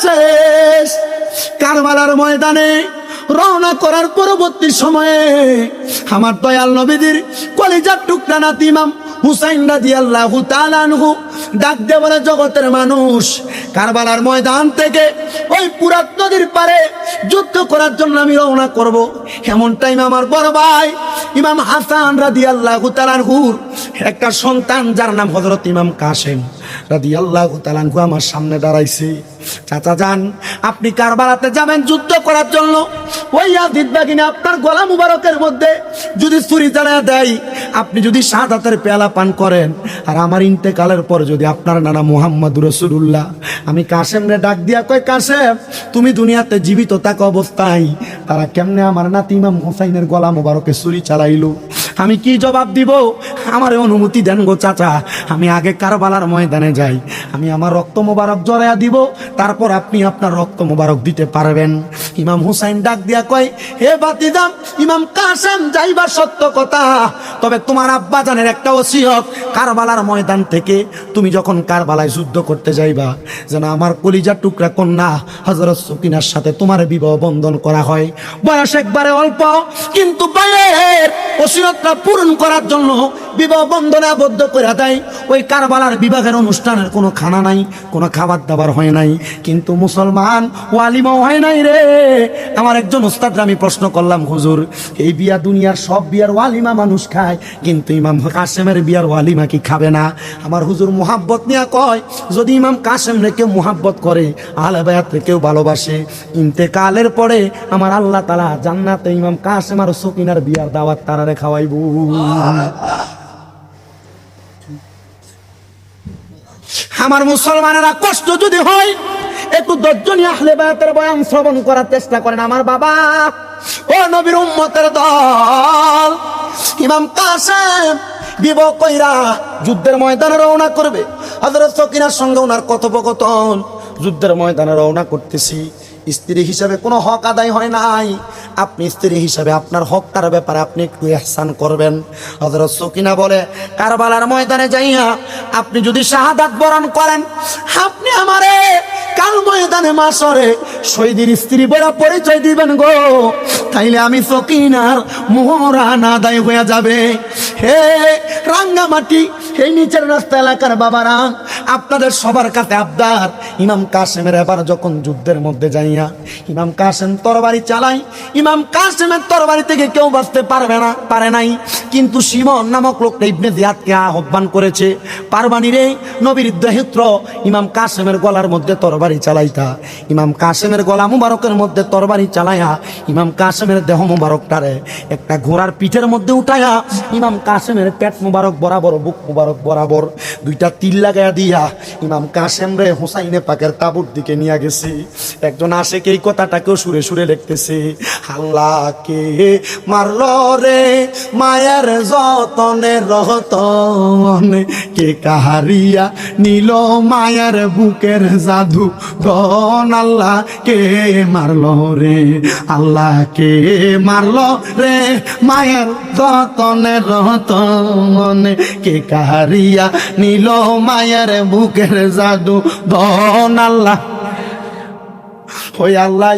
শেষ। কারবালার ময়দানে রওনা করার পরবর্তী সময়ে আমার দয়াল নবীদের কলিজার টুকরা নাতি ইমাম হুসাইন রাদিয়াল্লাহু তাআলা আনহু ডাক দিয়ে বলে, জগতের মানুষ, কারবালার ময়দান থেকে ওই ফুরাত নদীর পারে যুদ্ধ করার জন্য আমি রওনা করব। এমন টাইম আমার বড় ভাই ইমাম হাসান রাদিয়াল্লাহু তাআলা আনহুর একটা সন্তান, যার নাম হযরত ইমাম কাসেম রাদিয়াল্লাহু তাআলা আনহু আমার সামনে দাঁড়াইছে। চাচা যান, আপনি কারবালাতে যাবেন যুদ্ধ করার জন্য। ওই ইয়াজিদ বাগিনা আপনার গলা মুবারকের মধ্যে যদি ছুরি চালায়া দেয়, আপনি যদি শাহাদাতের পেয়ালা পান করেন, আর আমার ইন্তেকালের পর যদি আপনার নানা মুহাম্মদুর রাসূলুল্লাহ। আমি কাসেম রে ডাক দিয়া কই, কাসেম তুমি দুনিয়াতে জীবিত থাকা অবস্থায় তারা কেমনে আমার নাতি ইমাম হুসাইনের গলা মুবারকে ছুরি চালাইলো? আমি কি জবাব দিব? আমার অনুমতি দেন গো চাচা, আমি আগে কারবালার ময়দানে যাই, আমি আমার রক্ত মোবারক জড়াইয়া দিব, তারপর আপনি আপনার রক্ত মোবারক দিতে পারবেন। ইমাম হুসাইন ডাক দিয়া কয়, হে বাতিজাম ইমাম কাসেম, যাইবা সত্য কথা, তবে তোমার আব্বা জানের একটা ওসিয়ত, কারবালার ময়দান থেকে তুমি যখন কারবালায় যুদ্ধ করতে যাইবা, যেন আমার কলিজার টুকরা কন্যা হযরত সুকিনার সাথে তোমার বিবাহ বন্ধন করা হয়। বয়স একবারে অল্প, কিন্তু ভাইয়ের ওসিয়তটা পূরণ করার জন্য বিবাহ বন্ধনে আবদ্ধ করে দেয়। ওই কারবালার বিবাহের অনুষ্ঠানের কোনো খানা নাই, কোনো খাবার দাবার হয় নাই, কিন্তু মুসলমান ওয়ালিমাও হয় নাই রে। আমার একজন ওস্তাদরা আমি প্রশ্ন করলাম, হুজুর এই বিয়া দুনিয়ার সব বিয়ার ওয়ালিমা মানুষ খায়, কিন্তু ইমাম কাসেমের বিয়ার ওয়ালিমা কি খাবে না? আমার হুজুর মুহাব্বত নিয়ে কয়, যদি ইমাম কাসেম রে কেউ মুহাব্বত করে, আহলে বায়াত রে কেউ ভালোবাসে, ইন্তেকালের পরে আমার আল্লাহ তাআলা জান্নাতে ইমাম কাসেম আর সুকিনার বিয়ার দাওয়াত তারারে খাওয়াইব। আমার মুসলমানেরা কষ্ট যদি হয়, একটু দশজনী আহলে বায়াতের বয়ান শ্রবণ করার চেষ্টা করেন। আমার বাবা, ও নবীর উম্মতের দল, ইমাম কাসেম বিবাহ কইরা যুদ্ধের ময়দানে রওনা করবে। হযরত সকিনার সঙ্গে ওনার কথোপকথন, যুদ্ধের ময়দানে রওনা করতেছি, স্ত্রী হিসাবে কোনো হক আদায় হয় নাই, আপনি স্ত্রী হিসাবে আপনার হকটার ব্যাপারে আপনি একটু ইহসান করবেন। হযরত সকিনা বলে, কারবালার ময়দানে যাইয়া আপনি যদি শাহাদাত বরণ করেন, আপনি আমারে কাল ময়দানে মাশরে শহীদের স্ত্রী বলে পরিচয় দিবেন গো, তাইলে আমি সকিনার মোহরান আদায় হয়ে যাবে। হে রাঙ্গামাটি, এই নিচের রাস্তা এলাকার বাবারা, আপনাদের সবার কাছে আবদার, ইমাম কাসেমের এবার যখন যুদ্ধের মধ্যে যাইয়া ইমাম কাসেম তরবারি চালাই, ইমাম কাসেমের তরবারি থেকে কেউ বাঁচতে পারে নাই, কিন্তু শিমন নামক লোকটা ইবনে জিয়াদকে আহ্বান করেছে, পারবানি রে নবীর দহিত্র ইমাম কাসেমের গলার মধ্যে তরবারি চালাইতা। ইমাম কাসেমের গলা মুবারকের মধ্যে তরবারি চালাইয়া ইমাম কাসেমের দেহ মুবারকটারে একটা ঘোড়ার পিঠের মধ্যে উঠাইয়া ইমাম কাসেমের পেট মুবারক বরাবর, বুক মুবারক বরাবর দুইটা তীর লাগাইয়া দিয়া ইমাম কাসেম রে হুসাইনে পাকের তাবুর দিকে নিয়ে গেছে। একজন আশেক এই কথাটাকেও সুরে সুরে লিখতেছে, আল্লাহকে মারল রে মায়ের যতনে রতনে, কে কাহারিয়া নিল মায়ের বুকের জাদু গন, আল্লাহকে মারল রে, আল্লাহকে মারল রে মায়ের যতনে রতনে, কে কাহারিয়া নিল মায়ের বুকের জাদু গন, আল্লাহ। ওই আল্লাহ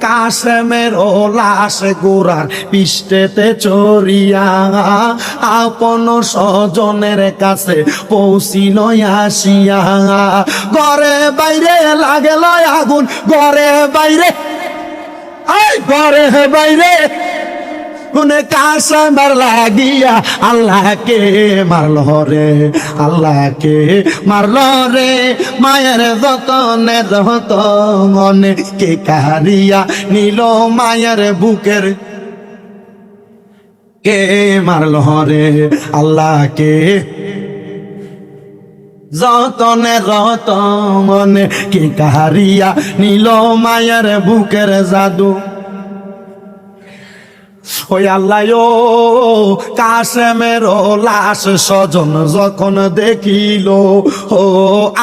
কাসেমের ও লাশ গোরার পিষ্টেতে চড়িয়া আপন স্বজনের কাছে পৌঁছিল আসিয়া, ঘরে বাইরে লাগল আগুন, ঘরে বাইরে, ঘরে বাইরে কোনে কাসেমের লাগিয়া আল্লাহকে মারল রে, আল্লাহকে মারল রে মায়ের যতনে যতনে, কে কাহারিয়া নিল মায়ের বুকের, কে মারল রে আল্লাহকে যতনে যতনে, কে কাহারিয়া নিল মায়ের বুকের জাদু। ওই আল্লাহ ও কাশেমের লাশ স্বজন যখন দেখিল, ও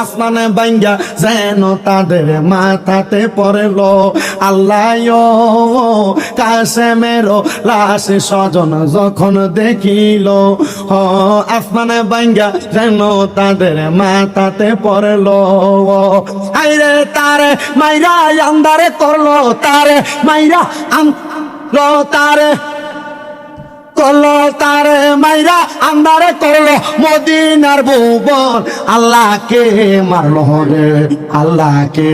আসমানে বাইঙ্গা যেন তাদের মাথাতে পড়ল। আল্লাহ ও কাশেমের লাশ স্বজন যখন দেখিল, ও আসমানে বাইঙ্গা যেন তাদের মাথাতে পড়ল। আইরে তারে মাইরা আন্দারে করলো, তারে মাইরা তারে করলো, তারে মাইরা আন্দারে করলো মদিনার ভুবন। আল্লাহকে মারলো রে, আল্লাহকে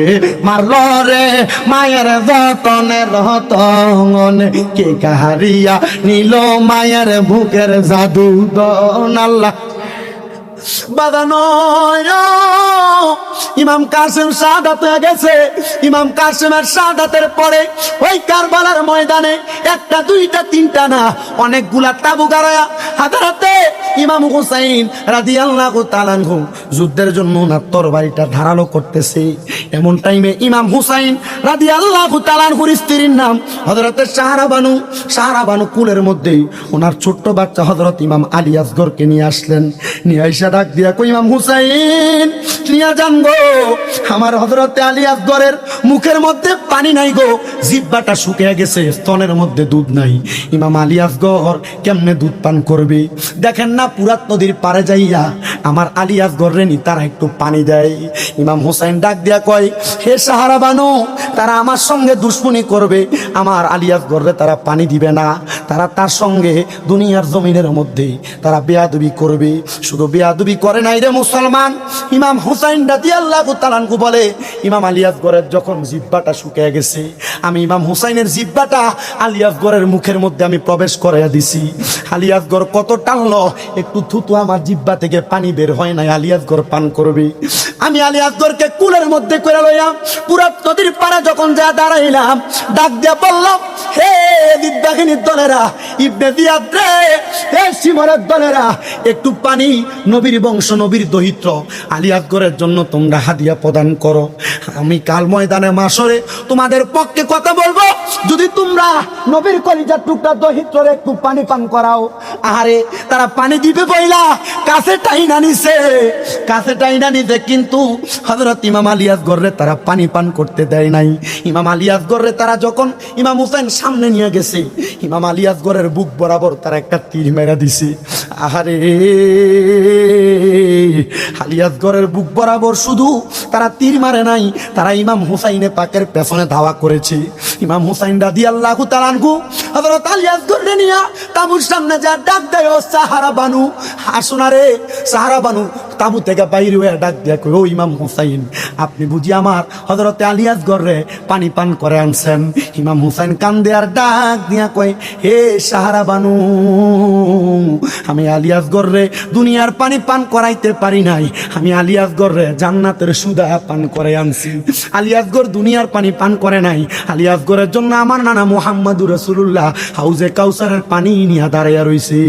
মারলো রে, মায়ের যতনে রতন কে কাহারিয়া নিল মায়ের বুকের জাদু দন। আল্লাহ বাদানো ইমাম কাসেম শাহাদাত হয়ে গেছে। ইমাম কাসেমের শাহাদাতের পরে ওই কারবালার ময়দানে একটা দুইটা তিনটা না অনেকগুলা তাবু গাড়ায়া হাতে ইমাম হুসাইন রাদিয়াল্লাহু তাআলা আনহু যুদ্ধের জন্য ওনার তরবারিটা ধারালো করতেছে। এমন টাইমে ইমাম হুসাইন রাদিয়াল্লাহু তাআলা আনহুর স্ত্রীর নাম হযরতে সাহারা বানু। সাহারা বানু কুলের মধ্যেই ওনার ছোট্ট বাচ্চা হযরত ইমাম আলী আসগরকে নিয়ে আসলেন। নিয়ে আইসা ডাক দিয়া কই ইমাম হুসাইন নিয়ে যান গো, আমার হযরতে আলী আসগরের মুখের মধ্যে পানি নাই গো, জিহ্বাটা শুকিয়ে গেছে, স্তনের মধ্যে দুধ নাই। ইমাম আলী আসগর কেমনে দুধ পান করবে? দেখেন না পুরাত নদীর পারে যাইয়া আমার আলী আসগর রেনি তারা একটু পানি দেয়। ইমাম হুসাইন ডাক দিয়া কয়, হে সাহারা বানু, তারা আমার সঙ্গে দুশ্মনী করবে, আমার আলী আসগরে তারা পানি দিবে না, তারা তার সঙ্গে দুনিয়ার জমিনের মধ্যে তারা বেয়াদবি করবে। শুধু বেয়াদবি করে নাই রে মুসলমান, ইমাম হুসাইন রাদিয়াল্লাহু তাআলা আনহু বলে ইমাম আলী আসগরের যখন জিহ্বাটা শুকিয়ে গেছে, আমি ইমাম হুসাইনের জিহ্বাটা আলী আসগরের মুখের মধ্যে আমি প্রবেশ করাইয়া দিছি। আলী আসগর কত টানলো, একটু থুতু আমার জিহ্বা থেকে পানি বের হয় নাই, আলী আসগর পান করবে। আমি আলী আসগরকে কুলের মধ্যে করে লইয়া পুরাত নদীর পাড়ে যখন যা দাঁড়াইলাম, ডাক দিয়া বললাম, হে বিদ্যাহিনীর দলেরা, ইবনে জিয়াদ রে, হে শিমরের দলেরা, একটু পানি নবীর বংশ নবীর দহিত্র আলী আসগরের জন্য তোমরা হাদিয়া প্রদান করো। আমি কাল ময়দানে মাসরে তোমাদের পক্ষে কথা বলবো, যদি তোমরা নবীর কলিজার টুকরা দহিত্রে একটু পানি পান করাও। আরে তারা পানি দিবে বইলা কাছে টাইনা নিছে, কাছে টাইনা নিছে, কিন্তু হযরত ইমাম আলী আসগরে তারা পানি পান করতে দেয় নাই। ইমাম আলী আসগরে তারা যখন ইমাম হুসাইন সামনে নিয়ে গেছে, ইমাম আলী আসগরের বুক বরাবর তারা একটা তীর মেরা দিছে। আহারে আলী আসগরের বুক বরাবর শুধু তারা তীর মারে নাই, তারা ইমাম হুসাইনে পাকের পেছনে ধাওয়া করেছে। ইমাম হুসাইন রাদিয়াল্লাহু তাআলা আনহু হযরত আলী আসগরকে নিয়া তাবুর সামনে যা ডাক দেয়, ও সাহারা বানু, আসুনা রে। সাহারা বানু তাবু থেকে বাইরে হয়ে ডাক দিয়া কই, ও ইমাম হুসাইন, আপনি বুঝি আমার হযরতে আলী আসগরে পানি পান করে আনছেন? ইমাম হুসাইন কান্দে আর ডাক দিয়া কয়, হে সাহারা বানু, আমি আলী আসগরে দুনিয়ার পানি পান করাইতে পারি নাই, আমি আলী আসগরে জান্নাতের সুদা পান করে আনছি। আলী আসগর দুনিয়ার পানি পান করে নাই, আলী আসগরের জন্য আমার নানা মুহাম্মদুর রাসূলুল্লাহ হাউজে কাউসারের পানি নিয়ে দাঁড়াইয়া রইছে।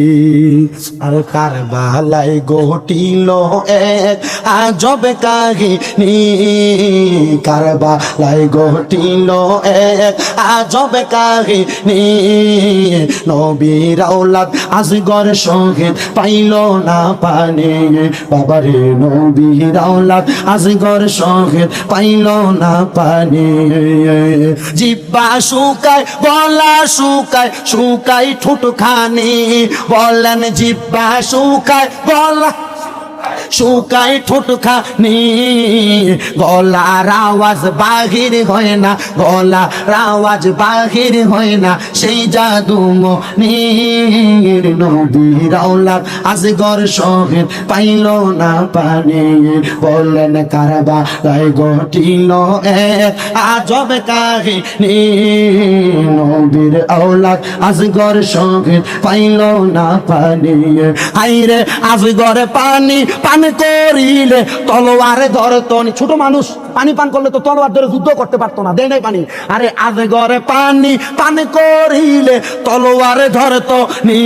আর কারবালায় ঘটিল এক আজব কাহিনী, কারবালায় ঘটিল এক আজব কাহিনী, নবীর আওলাদ আসগর সঙ্গে পাইল না পানি, বাবারে নবীর আওলাদ আসগর সঙ্গে পাইল না পানি। জিহ্বা শুকায়, গলা শুকায়, শুকায় ঠোঁট খানি, বলেন জিহ্বা শুকায়, গলা শুকায় ঠোঁট খানি, গলার আওয়াজ বাহির হয় না, গলার আওয়াজ বাহির হয় না, সেই জাদু মনির নবীর আওলাদ আসগর সঙ্গে পাইল না পানি, বলেন কারবালায় ঘটিল এক আজব কাহিনী, নবীর আওলাদ আসগর সঙ্গে পাইল না পানি। আইরে আসগর পানি পান করিলে তলোয়ারে ধরতো। ছোট মানুষ পানি পান করলে তো তলোয়ার ধরে যুদ্ধ করতে পারতো না, দেয় নাই পানি। আরে আসগরে পানি পান করিলে তলোয়ারে ধরতো নি,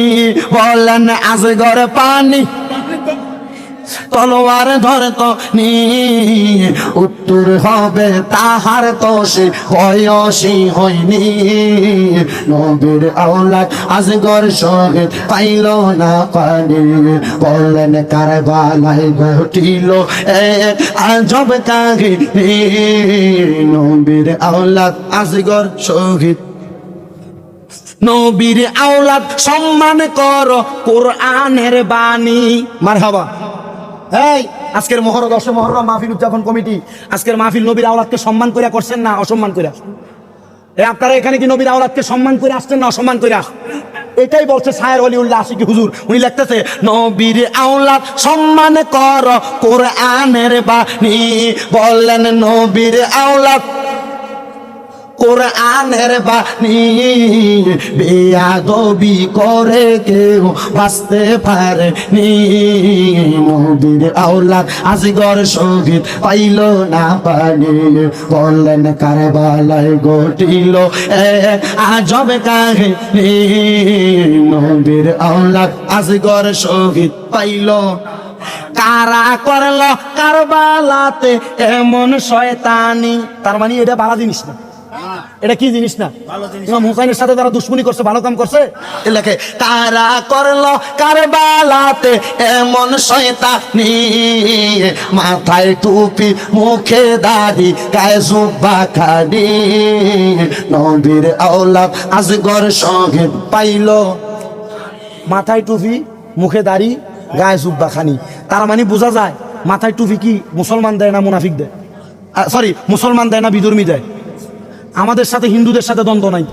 বলেন আসগরে পানি তলোয়ার ধরত নি, উত্তর হবে তাহার তো সে বয়সী হয়নি। নবীর আওলাদ আজগর শহীদ পাইল না পানি, বললেন কারবালায় ঘটিল এক আজব কাহিনী। নবীর আওলাদ আজগর শহীদ, নবীর আওলাদ সম্মান করো কোরআনের বাণী। মারহাবা। এই আজকের মহরম 10 মুহররম মাহফিল উদযাপন কমিটি, আজকের মাহফিল নবীর আওলাদকে সম্মান করে করছেন না অসম্মান করে? আপনারা এখানে কি নবীর আওলাদকে সম্মান করে আসছেন না অসম্মান করে? এটাই বলছে শায়ের ওলিউল্লাহ আশিকি হুজুর। উনি লিখতেছে নবীর আওলাদ সম্মান করো কোরআনের বাণী, বললেন নবীর আওলাদ কোরআনের বাণী। বেয়াদবি করে কেউ বাঁচতে পারেনি, নবীর আওলাদ আজগর শহীদ পাইল না পানি, বললেন কারবালায় ঘটিল এক আজব কাহিনী। নবীর আওলাদ আজগর শহীদ পাইল, কারা করলো কারবালাতে এমন শয়তানি। তার মানে এটা ভালো জিনিস না, এটা কি জিনিস না? ইমাম হুসাইনের সাথে যারা দুশ্মনী করছে, ভালো কাম করছে, লেখে কারা করলো কারবালাতে এমন শয়তানি, মাথায় টুপি মুখে দাড়ি গায়ে জুব্বা খানি, নবীর আওলাদ আজগর শহীদ পাইল। মাথায় টুপি মুখে দাড়ি গায়ে জুব্বা খানি, তার মানে বোঝা যায় মাথায় টুপি কি মুসলমান দেয় না মুনাফিক দেয়? সরি, মুসলমান দেয় না বিধর্মী দেয়? আমাদের সাথে হিন্দুদের সাথে দ্বন্দ্ব নাই,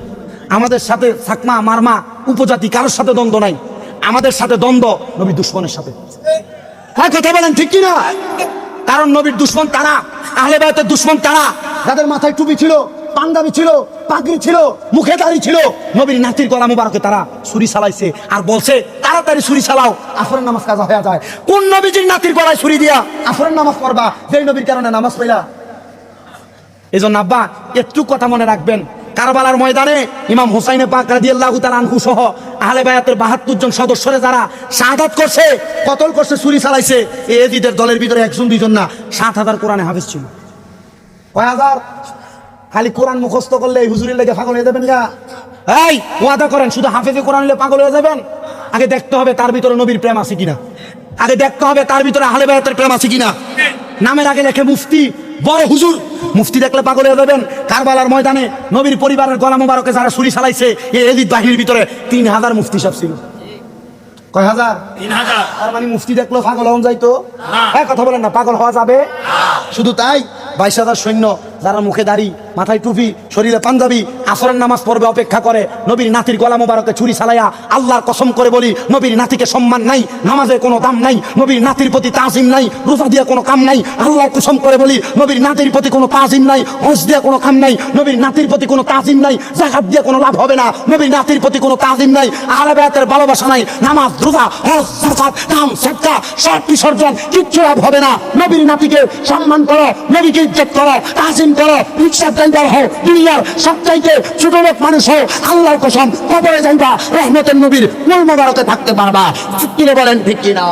আমাদের সাথে সাকমা মারমা উপজাতি কারোর সাথে দ্বন্দ্ব নাই, আমাদের সাথে দ্বন্দ্ব নবীর দুশ্মনের সাথে। হ্যাঁ, কথা বলেন ঠিক কিনা? কারণ নবীর দুশ্মন তারা, আহলে বায়তের দুশ্মন তারা যাদের মাথায় টুপি ছিল, পাঞ্জাবি ছিল, পাগড়ি ছিল, মুখে দাড়ি ছিল, নবীর নাতির গলা মুবারকে তারা ছুরি চালাইছে আর বলছে তাড়াতাড়ি ছুরি চালাও, আসরের নামাজ কাজা হয়ে যায়। কোন নবীজির নাতির গলায় ছুরি দিয়া আসরের নামাজ পড়বা যেই নবীর কারণে নামাজ পড়লা? এই জন্য আব্বা একটু কথা মনে রাখবেন, কারবালার ময়দানে ইমাম হুসাইন পাক রাদিয়াল্লাহু তাআলা আনহু সহ আহলে বায়াতের 72 জন সদস্যরে যারা শাহাদাত করছে, কতল করছে, ছুরি চালাইছে, এই এজিদের দলের ভিতরে একজন দুইজন না, 7000 কোরআনে হাফেজ ছিল। কয় হাজার? খালি কোরআন মুখস্থ করলে এই হুজুরের লেগে পাগল হয়ে যাবেন গা? এই ওয়াদা করেন শুধু হাফেজে কোরআন হলে পাগল হয়ে যাবেন? আগে দেখতে হবে তার ভিতরে নবীর প্রেম আছে কিনা, আগে দেখতে হবে তার ভিতরে আহলে বায়াতের প্রেম আছে কিনা। নামের আগে লেখে মুফতি, বড় হুজুর, মুফতি দেখলে পাগল হয়ে যাবেন। কারবালার ময়দানে নবীর পরিবারের গলা মুবারকে যারা ছুরি চালাইছে, এই এজিদ বাহিনীর ভিতরে 3000 মুফতি সব ছিল। কয় হাজার? 3000। তার মানে মুফতি দেখলো পাগল হন যাইতো? হ্যাঁ, কথা বলেন না, পাগল হওয়া যাবে? শুধু তাই 22,000 সৈন্য যারা মুখে দাড়ি, মাথায় টুপি, শরীরে পাঞ্জাবি, আসরের নামাজ পড়বে অপেক্ষা করে, নবীর নাতির গলা মোবারকে ছুরি চালাইয়া আল্লাহর কসম করে বলি, নবীর নাতিকে সম্মান নাই, নামাজের কোনো দাম নাই, নবীর নাতির প্রতি তাজিম নাই, রোজা দিয়ে কোনো কাম নাই, আল্লাহর কসম করে বলি, নবীর নাতির প্রতি কোনো তাজিম নাই, হজ দিয়ে কোনো কাম নাই, নবীর নাতির প্রতি কোনো তাজিম নাই, যাকাত দিয়ে কোনো লাভ হবে না, নবীর নাতির প্রতি কোনো তাজিম নাই, আহলে বায়াতের ভালোবাসা নাই, নামাজ, রোজা, হজ, যাকাত, দান, সাদকা সব বিসর্জন, কিচ্ছু লাভ হবে না। নবীর নাতিকে সম্মান করো, নবীকে ইজ্জত করো, তাজিম করো, রিকশা ড্রাইভার হও, দুনিয়ার সবচাইতে ছোট লোক মানুষ হও, আল্লাহর কসম কবরে যাইবা, রহমতের নবীর মূল মোবারকে থাকতে পারবা। ঠিক কিনে বলেন ঠিক কিনা?